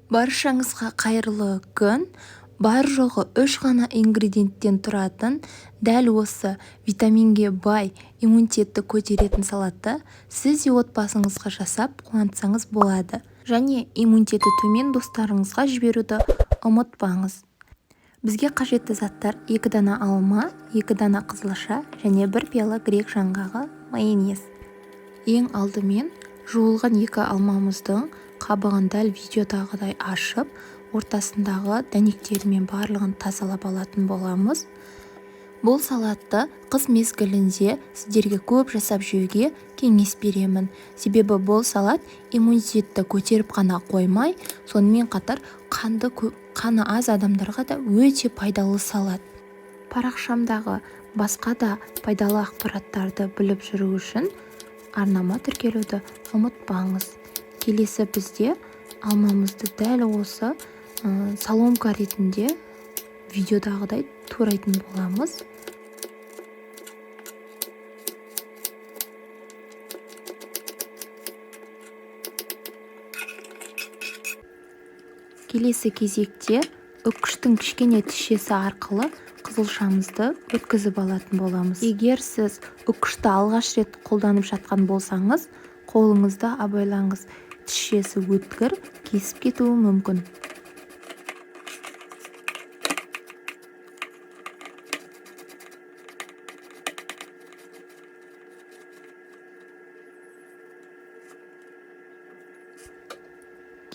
Баршаңызға қайырлы күн. Бар жоғы 3 ғана ингредиенттен тұратын дәл осы витаминге бай, иммунитетті көтеретін салатты сіз де отбасыңызға жасап қуантсаңыз болады. Және иммунитеті төмен достарыңызға жіберуді ұмытпаңыз. Бізге қажетті заттар 2 дана алма, 2 дана қызылша және 1 пиала грек жаңғағы майонез. Ең алдымен жуылған 2 алмамыздың қабығын дәл видеодағыдай ашып, ортасындағы дәнектерімен барлығын тазалап алатын боламыз. Бұл салатты қыс мезгілінде сіздерге көп жасап жеуге кеңес беремін. Себебі бұл салат иммунитетті көтеріп қана қоймай, сонымен қатар қаны аз адамдарға да өте пайдалы салат. Парақшамдағы басқа да пайдалы ақпараттарды біліп жүру үшін арнама тіркелуді ұмытпаңыз. Келесі бізде алмамызды дәл осы соломка ретінде видеодағыдай турайтын боламыз. Келесі кезекте үккіштің кішкене тішесі арқылы қызылшамызды өткізіп алатын боламыз. Егер сіз үккішті алғаш рет қолданып жатқан болсаңыз, қолыңызды абайлаңыз. Тішесі өткір, кесіп кетуі мүмкін.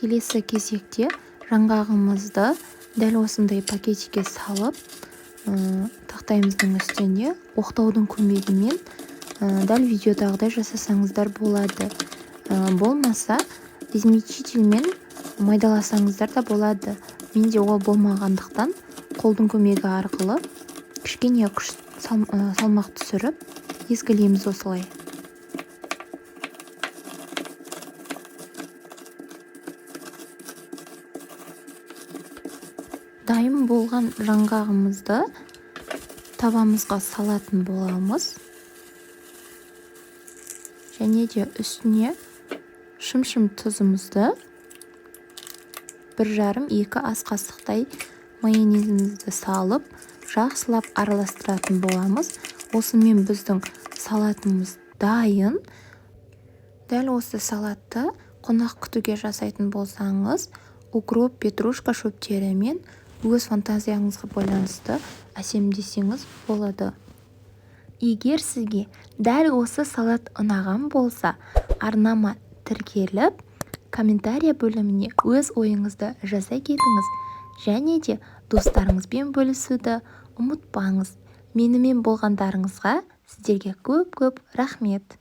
Келесі кезекте жаңғағымызды дәл осындай пакетикке салып, тақтайымыздың үстіне оқтаудың көмегімен дәл видеодағыдай жасасаңыздар болады. Болмаса измельчительмен майдаласаңыздар да болады. Менде ол болмағандықтан қолдың көмегі арқылы кішкене күш салмақ түсіріп езгілейміз осылай. Дайын болған жаңғағымызды табамызға салатын боламыз. Және де үстіне шым-шым тұзымызды 1,5-2 ас қасықтай майонезімізді салып, жақсылап араластыратын боламыз. Осымен біздің салатымыз дайын. Дәл осы салатты қонақ күтуге жасайтын болсаңыз, укроп, петрушка шөптерімен өз фантазияңызға байланысты әсемдесеңіз болады. Егер сізге дәл осы салат ұнаған болса, арнама тіркеліп, комментария бөліміне өз ойыңызды жаза кетіңіз. Және де достарыңызбен бөлісуді ұмытпаңыз. Менімен болғандарыңызға сіздерге көп-көп рахмет.